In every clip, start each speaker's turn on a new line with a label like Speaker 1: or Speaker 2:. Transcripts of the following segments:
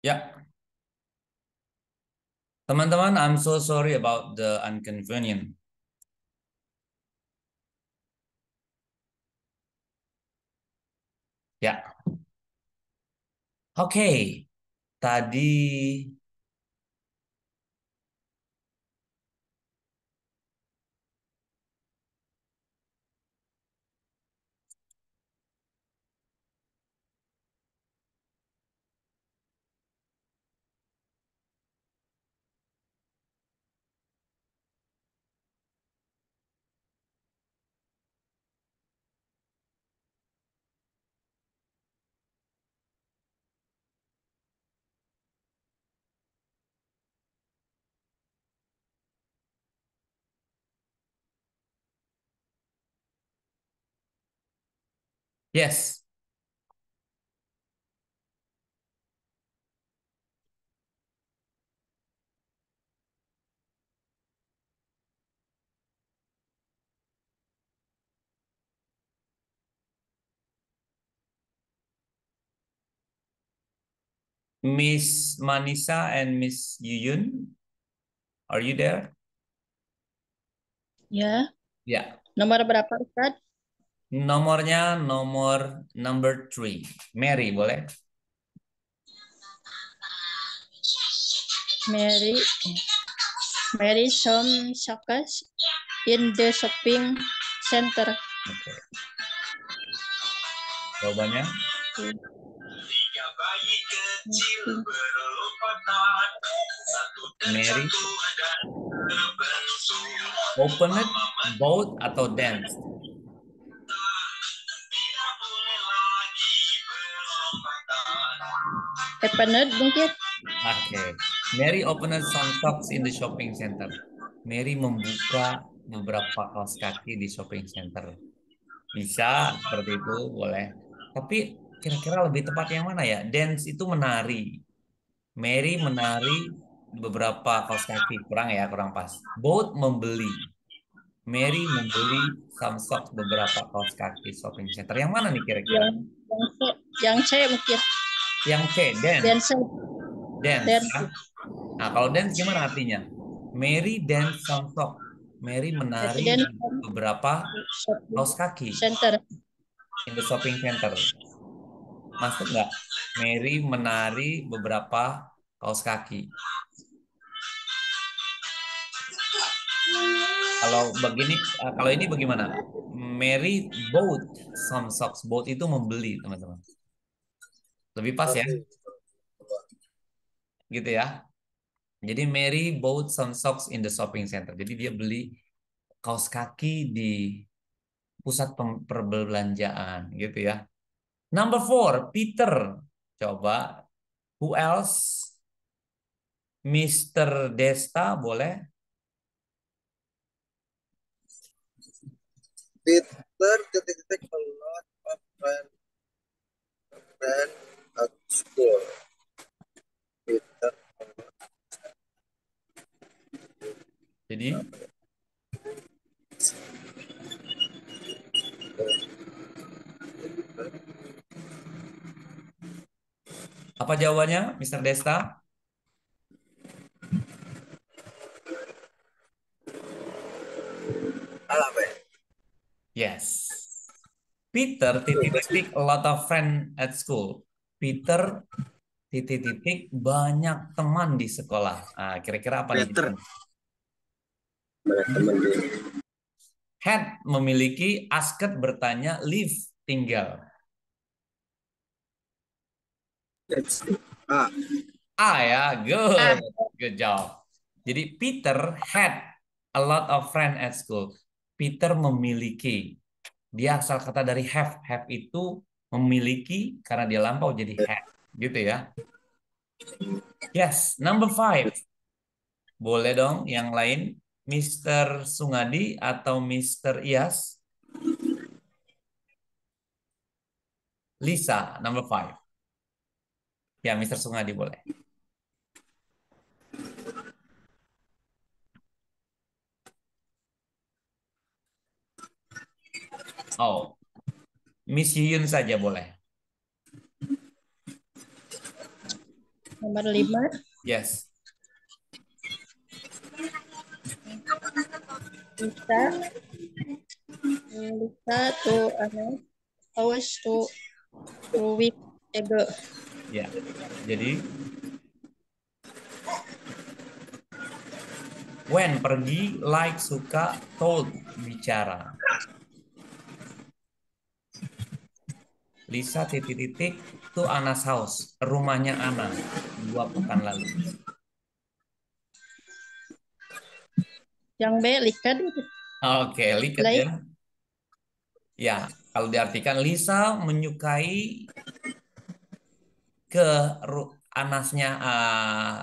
Speaker 1: Ya, teman-teman, I'm so sorry about the inconvenience. Ya, oke. Tadi, yes, Miss Manisa and Miss Yuyun, are you there?
Speaker 2: Ya,
Speaker 1: Ya,
Speaker 2: nomor berapa Ustaz?
Speaker 1: nomornya nomor number 3. Mary, boleh?
Speaker 2: Mary, Mary some suckers in the shopping center.
Speaker 1: Oke, jawabannya Mary, open it, boat atau dance?
Speaker 2: Opened mungkin?
Speaker 1: Oke, Mary opened some socks in the shopping center. Mary membuka beberapa kaos kaki di shopping center. Bisa seperti itu, boleh. Tapi kira-kira lebih tepat yang mana ya? Dance itu menari. Mary menari beberapa kaos kaki. Kurang ya, kurang pas. Both membeli. Mary membeli some socks beberapa kaos kaki shopping center. Yang mana nih kira-kira?
Speaker 2: Yang C mungkin.
Speaker 1: Yang C, dance.
Speaker 2: Dance,
Speaker 1: Dance
Speaker 2: dance,
Speaker 1: ya. Nah, kalau dance gimana artinya? Mary dance some socks. Mary menari
Speaker 2: dance
Speaker 1: beberapa
Speaker 2: shopping
Speaker 1: kaos kaki
Speaker 2: center.
Speaker 1: in the shopping center. Masuk nggak? Mary menari beberapa kaos kaki. Kalau begini, kalau ini bagaimana? Mary bought some socks. Bought itu membeli, teman-teman. Lebih pas ya,
Speaker 3: Oke.
Speaker 1: gitu ya. Jadi Mary bought some socks in the shopping center. Jadi dia beli kaos kaki di pusat perbelanjaan, gitu ya. Number 4, Peter. Coba, who else? Mr. Desta, boleh?
Speaker 3: Peter titik-titik a lot of friend at school. Peter
Speaker 1: Jadi, apa jawabannya, Mr. Desta?
Speaker 3: apa ya?
Speaker 1: Yes. Peter titik-titik a lot of friend at school. Peter titik-titik banyak teman di sekolah. Ah, kira-kira apa nih?
Speaker 3: Peter banyak teman dia.
Speaker 1: Had memiliki, asked bertanya, live tinggal.
Speaker 3: Let's see. Ah,
Speaker 1: Ah ya,
Speaker 2: Ah,
Speaker 1: good. Good job. Jadi Peter had a lot of friend at school. Peter memiliki. Dia asal kata dari have. Have itu memiliki karena dia lampau jadi had. Gitu ya. Yes, number 5. Boleh dong yang lain. Mister Sungadi atau Mister Iyas? Lisa, number 5. Ya, Mister Sungadi boleh. Oh, Miss Yuyun saja boleh.
Speaker 2: Nomor 5.
Speaker 1: Yes.
Speaker 2: Lisa to house to 2 weeks ago.
Speaker 1: Ya. Jadi when pergi, like, suka, told, bicara. Lisa titik-titik to Anna's house, rumahnya Anna 2 pekan lalu.
Speaker 2: Yang B, likat.
Speaker 1: Oke, lihat ya.
Speaker 2: Like.
Speaker 1: Ya, kalau diartikan Lisa menyukai ke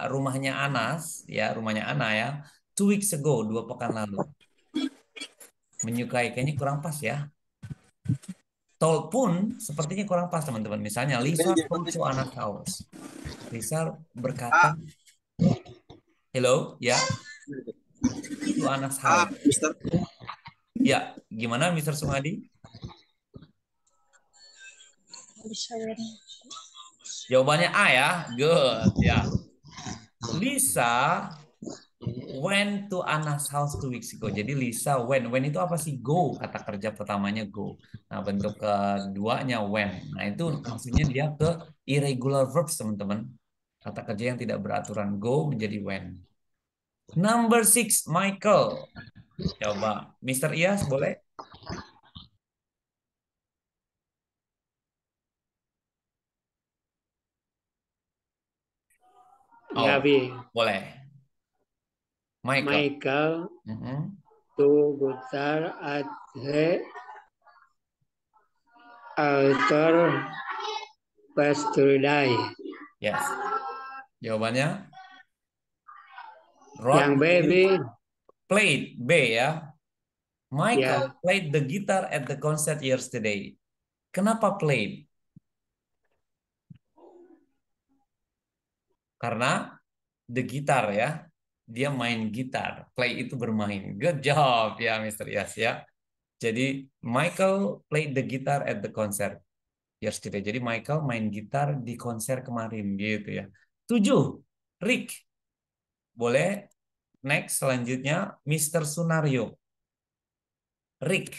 Speaker 1: rumahnya Anas, ya, rumahnya Ana ya. 2 weeks ago, 2 pekan lalu. Menyukai kayaknya kurang pas ya. Told pun sepertinya kurang pas teman-teman. Misalnya Lisa told to Anna's house. Lisa berkata,
Speaker 3: A.
Speaker 1: hello, ya, to Anna's
Speaker 3: A,
Speaker 1: house.
Speaker 3: Mister.
Speaker 1: Ya, gimana Mr. Sungadi?
Speaker 2: Bisa when.
Speaker 1: Jawabannya A ya. Good, ya. Lisa went to Anna's house 2 weeks ago. Jadi Lisa when. When itu apa sih? Go. Kata kerja pertamanya go. Nah, bentuk keduanya when. Nah, itu maksudnya dia ke irregular verbs, teman-teman. Kata kerja yang tidak beraturan. Go menjadi when. Number 6, Michael. Coba. Mr. Iyas, boleh?
Speaker 4: Ya,
Speaker 1: Oh,
Speaker 4: Bi.
Speaker 1: boleh. Michael.
Speaker 4: Michael to guitar at the altar yesterday.
Speaker 1: Yes. Jawabannya?
Speaker 4: Yang B, Bi.
Speaker 1: Played. B ya. Michael
Speaker 4: Ya.
Speaker 1: played the guitar at the concert yesterday. Kenapa played? Karena the guitar ya. Dia main gitar. Play itu bermain. Good job ya Mr. Yas ya. Jadi Michael played the guitar at the concert yesterday. Jadi Michael main gitar di konser kemarin gitu ya. 7. Rick. Boleh next selanjutnya Mr. Sunario. Rick.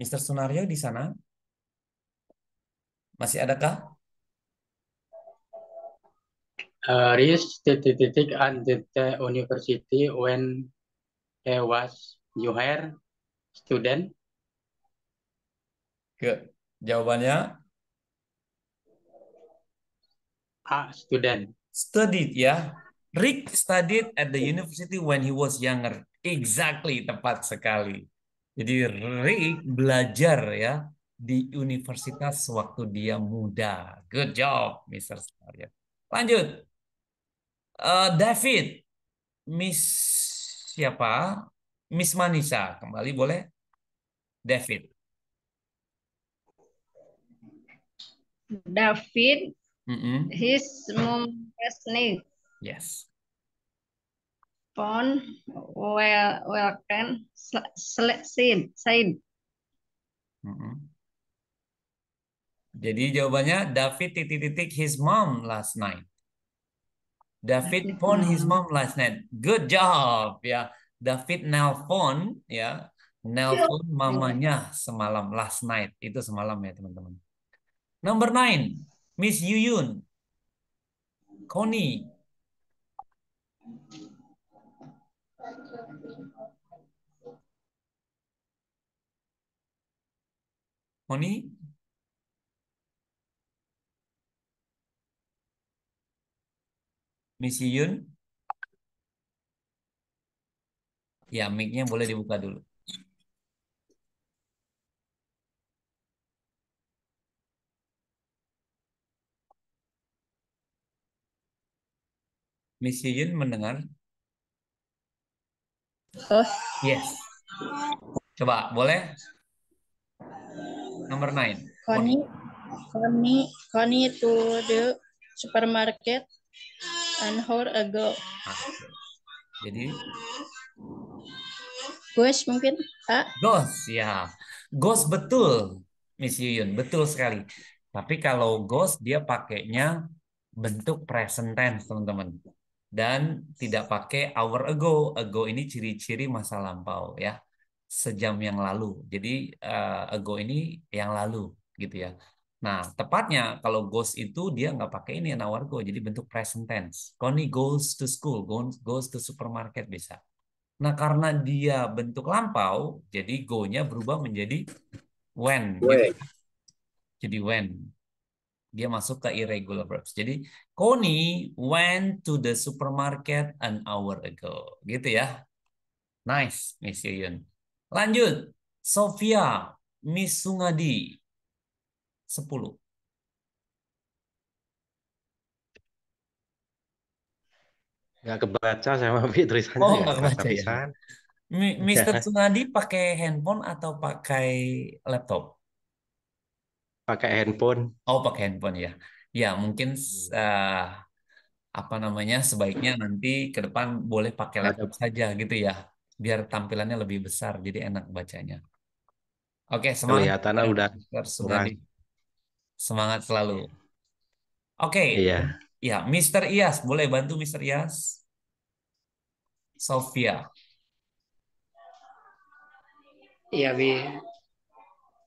Speaker 1: Mr. Sunario di sana? Masih adakah?
Speaker 4: Reached titik-titik at the university when he was younger student.
Speaker 1: Good. Jawabannya
Speaker 4: A, student.
Speaker 1: studied ya. Rick studied at the university when he was younger. Exactly, tepat sekali. Jadi Rick belajar ya di universitas waktu dia muda. Good job, Mr. Starya. Lanjut. David, Miss siapa? Miss Manisa, kembali boleh? David.
Speaker 5: David, his mom name
Speaker 1: Yes.
Speaker 5: phone welcome said.
Speaker 1: Jadi jawabannya David titik-titik his mom last night. David phone his mom last night. Good job ya. David nelpon ya. Nelpon mamanya semalam last night. Itu semalam ya teman-teman. Number 9. Miss Yuyun. Connie. Connie. Miss Yuyun. Ya, mic-nya boleh dibuka dulu. Miss Yuyun mendengar?
Speaker 2: Oh,
Speaker 1: Yes. Coba, boleh? Number 9.
Speaker 2: Connie to the supermarket an hour ago.
Speaker 1: Jadi
Speaker 2: Goes mungkin A.
Speaker 1: Goes ya. Goes betul. Miss Yuyun, betul sekali. Tapi kalau ghost dia pakainya bentuk present tense, teman-teman. Dan tidak pakai hour ago. Ago ini ciri-ciri masa lampau ya. Sejam yang lalu. Jadi ago ini yang lalu gitu ya. Nah, tepatnya kalau goes itu dia nggak pakai ini an hour ago. Jadi bentuk present tense. Connie goes to school, goes to supermarket bisa. Nah, karena dia bentuk lampau, jadi go-nya berubah menjadi when gitu.
Speaker 3: When.
Speaker 1: Jadi when. Dia masuk ke irregular verbs. Jadi Connie went to the supermarket an hour ago. Gitu ya. Nice, Miss Yuyun. Lanjut. Sofia, Miss Sungadi. 10.
Speaker 6: Nggak kebaca sama Pi, tulisannya
Speaker 1: Oh,
Speaker 6: nggak
Speaker 1: nggak
Speaker 6: kebaca
Speaker 1: kebaca ya.
Speaker 6: pisan.
Speaker 1: Mr.
Speaker 6: Ya,
Speaker 1: Sungadi pakai handphone atau pakai laptop?
Speaker 6: pakai handphone.
Speaker 1: Oh, pakai handphone ya. Ya, mungkin eh, apa namanya sebaiknya nanti ke depan boleh pakai laptop
Speaker 6: Ada
Speaker 1: saja gitu ya, biar tampilannya lebih besar, jadi enak bacanya. Oke, semangat
Speaker 6: kelihatannya udah
Speaker 1: Mr.
Speaker 6: kurang.
Speaker 1: Sungadi, semangat selalu. Oke,
Speaker 6: Iya.
Speaker 1: ya Mr. Iyas, boleh bantu Mr. Iyas? Sofia,
Speaker 4: Yeah,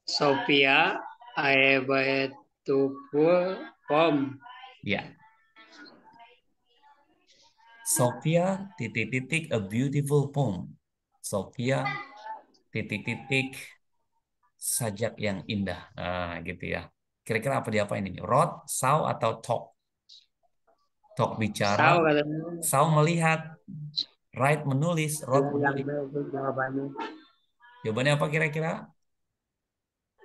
Speaker 4: Sophia, I went to full home.
Speaker 1: ya. Sofia titik-titik a beautiful poem. Sofia titik-titik sajak yang indah. Nah, gitu ya. Kira-kira apa dia apa ini? Wrote, saw atau talk? Talk bicara,
Speaker 4: Sao katanya
Speaker 1: saw melihat, write menulis, wrote
Speaker 4: yang
Speaker 1: menulis.
Speaker 4: B itu jawabannya.
Speaker 1: Jawabannya apa kira-kira?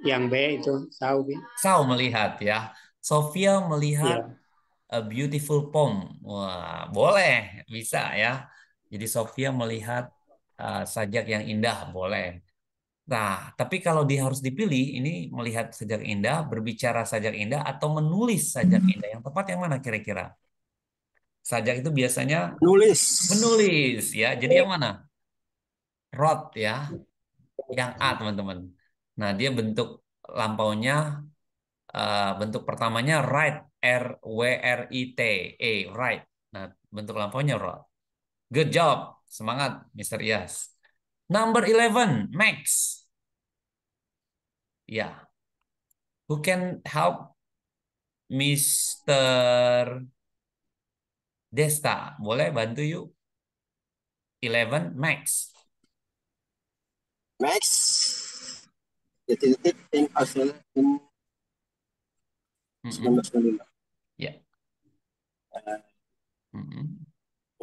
Speaker 4: Yang B itu Sao, Bi.
Speaker 1: Saw melihat ya. Sofia melihat
Speaker 4: Iya.
Speaker 1: a beautiful poem. Wah, boleh, bisa ya. Jadi Sofia melihat sajak yang indah, boleh. Nah, tapi kalau dia harus dipilih, ini melihat sajak indah, berbicara sajak indah, atau menulis sajak indah. Yang tepat yang mana kira-kira? Sajak itu biasanya
Speaker 3: Nulis.
Speaker 1: menulis ya. Jadi yang mana? Wrote ya. Yang A, teman-teman. Nah, dia bentuk lampaunya, bentuk pertamanya write, R-W-R-I-T-E, write. Nah, bentuk lampaunya wrote. Good job. Semangat, Mr. Iyas. Number 11, Max. Ya, who can help Mr. Desta? Boleh bantu yuk. 11, Max.
Speaker 3: Max. Titik-titik in Australia in
Speaker 1: Mm-mm.
Speaker 3: 1995.
Speaker 1: Ya. Mm-mm.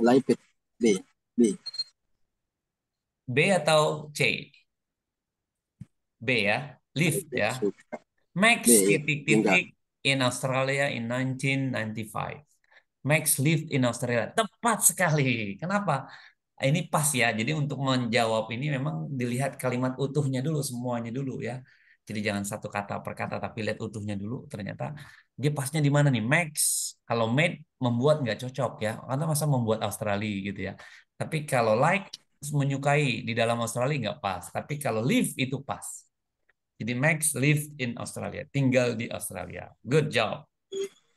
Speaker 3: Laipit. B. B.
Speaker 1: B atau C? B ya. Lift
Speaker 3: Laipit.
Speaker 1: ya.
Speaker 3: Suka.
Speaker 1: Max
Speaker 3: B. Ya. Tinggal.
Speaker 1: titik-titik in Australia in 1995. Max lived in Australia. Tepat sekali. Kenapa? Ini pas ya. Jadi untuk menjawab ini memang dilihat kalimat utuhnya dulu, semuanya dulu ya. Jadi jangan satu kata per kata, tapi lihat utuhnya dulu. Ternyata dia pasnya di mana nih? Max. Kalau made membuat nggak cocok ya. Karena masa membuat Australia gitu ya. Tapi kalau like menyukai di dalam Australia nggak pas. Tapi kalau live itu pas. Jadi Max live in Australia. Tinggal di Australia. Good job.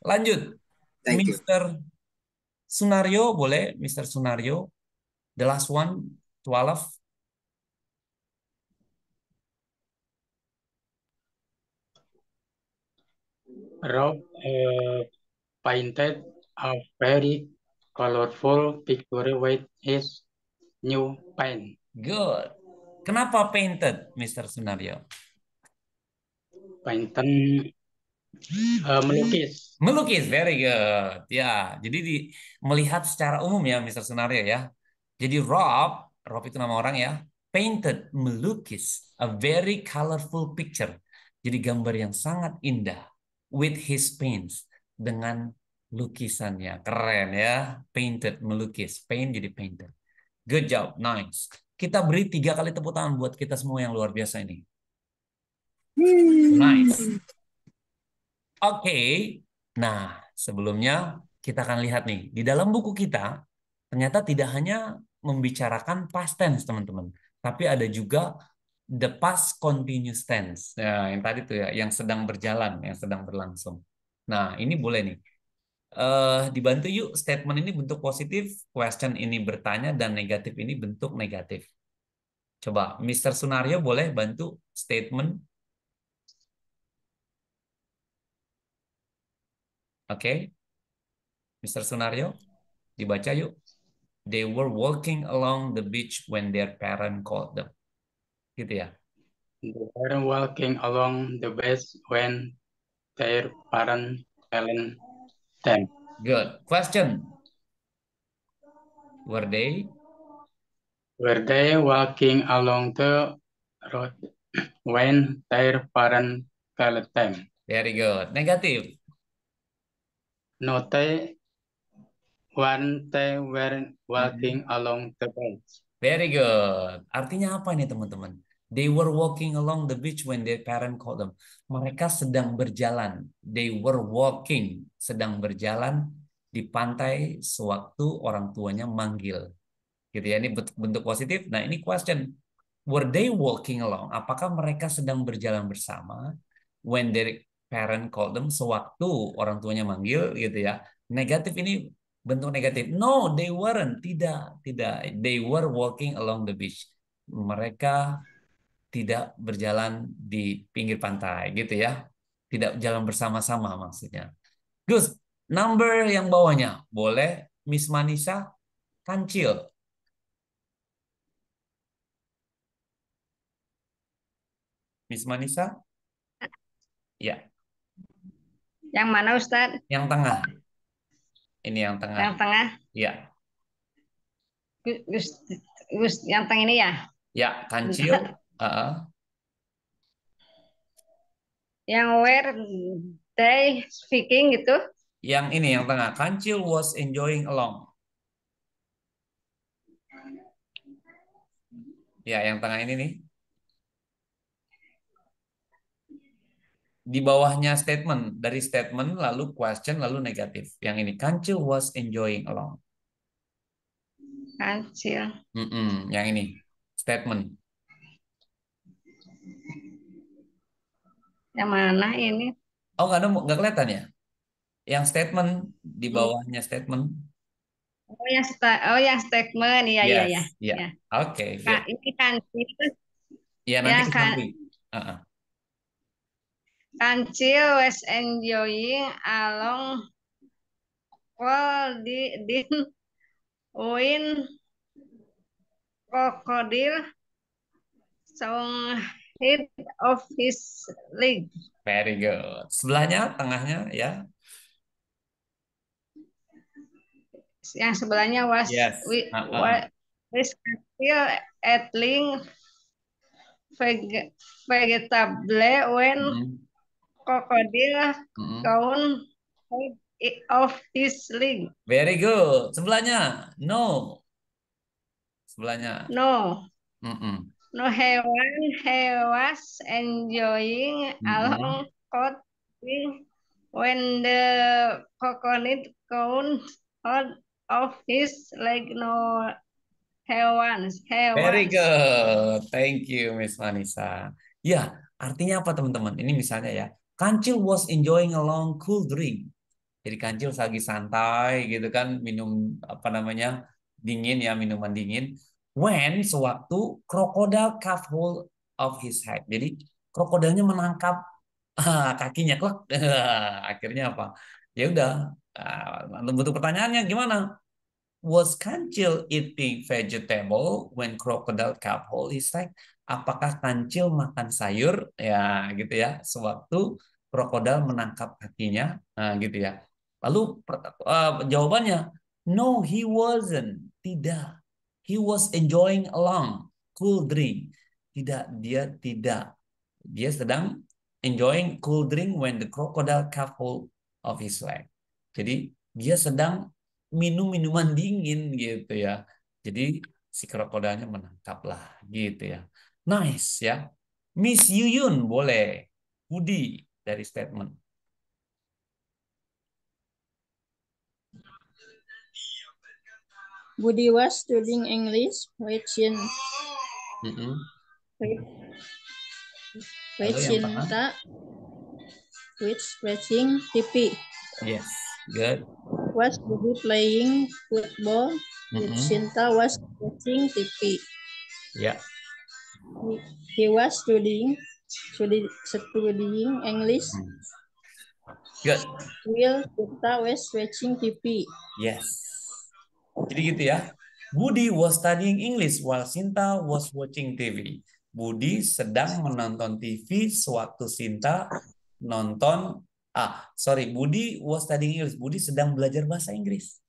Speaker 1: Lanjut.
Speaker 3: Thank you.
Speaker 1: Mr. Sunario boleh? Mr. Sunario. The last one, 12.
Speaker 4: Rob painted a very colorful picture with his new pen.
Speaker 1: Good. Kenapa painted, Mr. Sunario?
Speaker 4: Painted melukis.
Speaker 1: Melukis, very good. Ya, jadi melihat secara umum ya, Mr. Sunario ya. Jadi Rob itu nama orang ya, painted, melukis, a very colorful picture. Jadi gambar yang sangat indah with his paints, dengan lukisannya. Keren ya, painted, melukis, paint jadi painted. Good job, nice. Kita beri 3 kali tepuk tangan buat kita semua yang luar biasa ini. Nice. Oke, nah sebelumnya kita akan lihat nih di dalam buku kita ternyata tidak hanya membicarakan past tense teman-teman, tapi ada juga the past continuous tense. Nah, yang tadi tuh ya, yang sedang berjalan, yang sedang berlangsung. Nah, ini boleh nih. Dibantu yuk, statement ini bentuk positif, question ini bertanya, dan negatif ini bentuk negatif. Coba, Mr. Sunario boleh bantu statement. Oke, Mr. Sunario, dibaca yuk. They were walking along the beach when their parent called them. Gitu ya.
Speaker 7: They were walking along the beach when their parents called them.
Speaker 1: Good. Question. Were they?
Speaker 7: Were they walking along the road when their parents called them?
Speaker 1: Very good. Negatif.
Speaker 7: No, when they were walking along the beach.
Speaker 1: Very good. Artinya apa nih teman-teman? They were walking along the beach when their parent called them. Mereka sedang berjalan. They were walking, sedang berjalan di pantai sewaktu orang tuanya manggil. Gitu ya, ini bentuk positif. Nah, ini question. Were they walking along? Apakah mereka sedang berjalan bersama when their parent called them, sewaktu orang tuanya manggil gitu ya. Negatif ini bentuk negatif. No, they weren't. Tidak, tidak. They were walking along the beach. Mereka tidak berjalan di pinggir pantai gitu ya. Tidak jalan bersama-sama maksudnya. Gus, number yang bawahnya boleh Miss Manisa kancil. Miss Manisa? Ya,
Speaker 5: Yang mana Ustadz?
Speaker 1: yang tengah. Ini yang tengah.
Speaker 5: Yang tengah.
Speaker 1: Ya.
Speaker 5: Gus, yang tengah ini ya?
Speaker 1: Ya, kancil.
Speaker 5: Yang where they speaking gitu?
Speaker 1: Yang ini yang tengah. Kancil was enjoying along. Ya, yang tengah ini nih. Di bawahnya statement. Dari statement lalu question lalu negatif. Yang ini. Kancil was enjoying along.
Speaker 5: Kancil.
Speaker 1: Yang ini. Statement.
Speaker 5: Yang mana ini?
Speaker 1: Oh, nggak kelihatan ya? Yang statement. Di bawahnya statement.
Speaker 5: Oh, yang statement. Iya, iya, iya.
Speaker 1: Ya. Oke.
Speaker 5: Nah, ini kancil.
Speaker 1: Ya, nanti
Speaker 5: Ya, kan. Kancil was enjoying along di win crocodile song head of his leg.
Speaker 1: Very good. Sebelahnya, tengahnya ya.
Speaker 5: Yang sebelahnya was kancil at length vegetable when crocodile count of his leg.
Speaker 1: Very good. Sebelahnya, no. Sebelahnya.
Speaker 5: No. No hewan was enjoying along cutting when the coconut count out of his leg. No hewans.
Speaker 1: Very good. Thank you, Miss Manisa. Ya, artinya apa teman-teman? Ini misalnya ya. Kancil was enjoying a long cool drink. Jadi Kancil lagi santai gitu kan, minum apa namanya, dingin ya, minuman dingin. When sewaktu crocodile caught hold of his head. Jadi krokodilnya menangkap kakinya, klek. Akhirnya apa? Ya udah. Bentuk pertanyaannya gimana? Was Kancil eating vegetable when crocodile caught hold his head? Apakah Kancil makan sayur? Ya, gitu ya. Sewaktu krokodil menangkap kakinya, gitu ya. Lalu jawabannya, no, he wasn't. Tidak. He was enjoying a long cool drink. Tidak, dia tidak. Dia sedang enjoying cool drink when the crocodile caught hold of his leg. Jadi dia sedang minum minuman dingin gitu ya. Jadi si krokodilnya menangkap lah gitu ya. Nice ya. Miss Yuyun boleh. Budi dari statement.
Speaker 2: Budi was studying English. Question. With,
Speaker 1: Lalu yang tengah.
Speaker 2: Cinta with watching TV.
Speaker 1: Yes, good.
Speaker 2: Was Budi playing football? With Cinta was watching TV.
Speaker 1: Ya,
Speaker 2: He was studying English.
Speaker 1: good.
Speaker 2: Will Cinta was watching TV.
Speaker 1: Yes. Jadi gitu ya. Budi was studying English while Sinta was watching TV. Budi sedang menonton TV sewaktu Sinta nonton Budi was studying English. Budi sedang belajar bahasa Inggris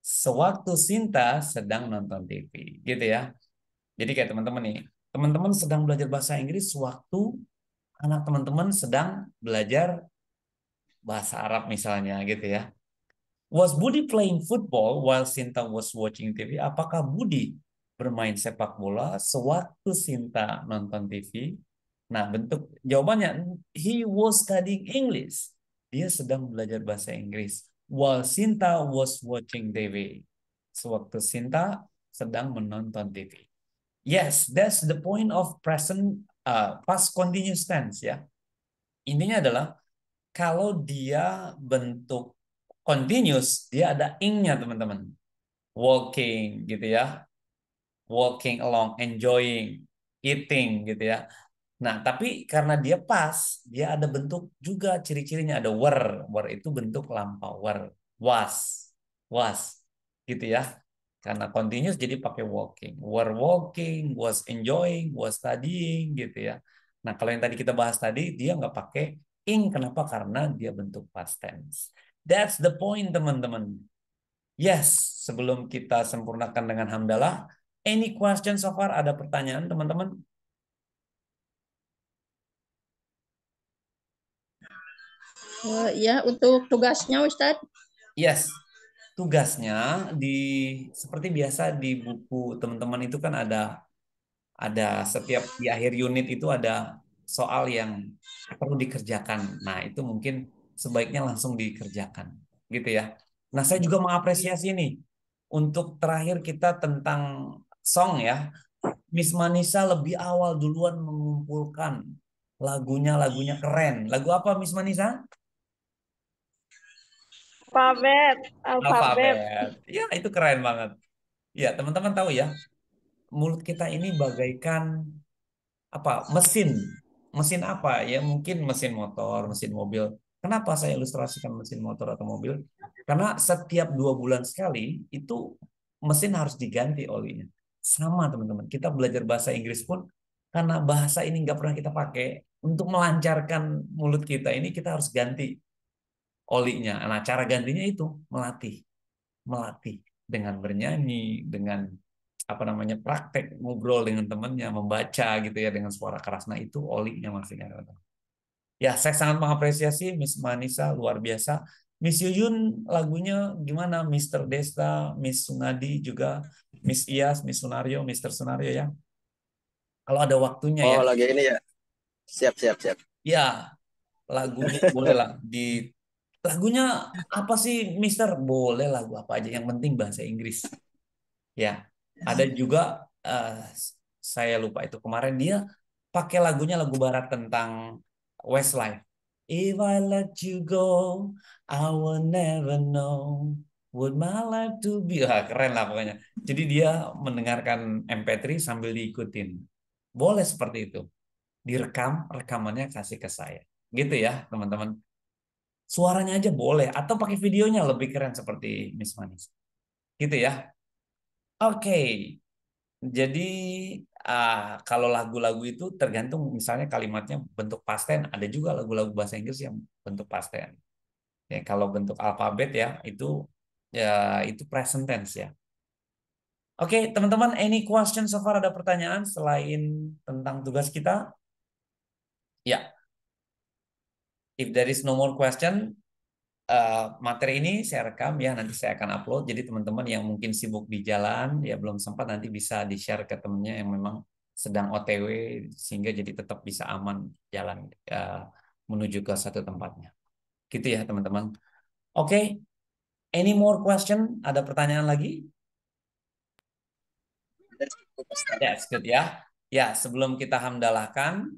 Speaker 1: sewaktu Sinta sedang nonton TV. Gitu ya. Jadi kayak teman-teman nih. Teman-teman sedang belajar bahasa Inggris sewaktu anak teman-teman sedang belajar bahasa Arab misalnya gitu ya. Was Budi playing football while Sinta was watching TV? Apakah Budi bermain sepak bola sewaktu Sinta nonton TV? Nah, bentuk jawabannya, he was studying English. Dia sedang belajar bahasa Inggris. While Sinta was watching TV. Sewaktu Sinta sedang menonton TV. Yes, that's the point of present past continuous tense ya. Intinya adalah kalau dia bentuk continuous, dia ada ing-nya teman-teman. Walking gitu ya. Walking along, enjoying, eating gitu ya. Nah, tapi karena dia pas, dia ada bentuk juga ciri-cirinya. Ada were. Were itu bentuk lampau. Were. Was. Was. Gitu ya. Karena continuous jadi pakai walking. Were walking, was enjoying, was studying gitu ya. Nah, kalau yang tadi kita bahas tadi, dia nggak pakai ing. Kenapa? Karena dia bentuk past tense. That's the point, teman-teman. Yes, sebelum kita sempurnakan dengan hamdalah, any question so far? Ada pertanyaan, teman-teman?
Speaker 2: Ya, untuk tugasnya Ustadz.
Speaker 1: Yes, tugasnya seperti biasa di buku teman-teman itu kan ada setiap di akhir unit itu ada soal yang perlu dikerjakan. Nah, itu mungkin sebaiknya langsung dikerjakan, gitu ya. Nah, saya juga mengapresiasi nih untuk terakhir kita tentang song ya. Miss Manisa lebih awal duluan mengumpulkan lagunya keren. Lagu apa Miss Manisa?
Speaker 5: Alfabet.
Speaker 1: Ya, itu keren banget. Ya, teman-teman tahu ya, mulut kita ini bagaikan apa? Mesin. Mesin apa? Ya, mungkin mesin motor, mesin mobil. Kenapa saya ilustrasikan mesin motor atau mobil? Karena setiap 2 bulan sekali itu mesin harus diganti olinya. Sama teman-teman. Kita belajar bahasa Inggris pun karena bahasa ini nggak pernah kita pakai, untuk melancarkan mulut kita ini kita harus ganti olinya. Nah, cara gantinya itu melatih dengan bernyanyi, dengan apa namanya praktek ngobrol dengan temannya, membaca gitu ya dengan suara keras. Nah, itu olinya maksudnya. Ya, saya sangat mengapresiasi Miss Manisa, luar biasa. Miss Yuyun lagunya gimana? Mr. Desta, Miss Sunadi juga, Miss Iyas, Miss Sunario, Mr. Sunario ya. Kalau ada waktunya ya.
Speaker 3: Oh, lagi ini ya. Siap, siap, siap.
Speaker 1: Ya, lagunya boleh lah lagunya apa sih Mister? Boleh lagu apa aja, yang penting bahasa Inggris. Ya, ada juga saya lupa itu kemarin dia pakai lagu barat tentang Westlife. If I let you go, I will never know what my life to be. Keren lah pokoknya. Jadi dia mendengarkan MP3 sambil diikutin. Boleh seperti itu. Direkam, rekamannya kasih ke saya. Gitu ya, teman-teman. Suaranya aja boleh atau pakai videonya lebih keren seperti Miss Manis. Gitu ya. Oke. Jadi kalau lagu-lagu itu tergantung misalnya kalimatnya bentuk past tense, ada juga lagu-lagu bahasa Inggris yang bentuk past tense. Ya, kalau bentuk alfabet ya itu present tense ya. Oke, teman-teman, any question so far, ada pertanyaan selain tentang tugas kita? Ya. If there is no more question, materi ini saya rekam ya, nanti saya akan upload. Jadi teman-teman yang mungkin sibuk di jalan ya belum sempat, nanti bisa di-share ke temennya yang memang sedang OTW sehingga jadi tetap bisa aman jalan menuju ke satu tempatnya. Gitu ya teman-teman. Oke, any more question? Ada pertanyaan lagi? That's good ya. Ya, sebelum kita hamdalahkan,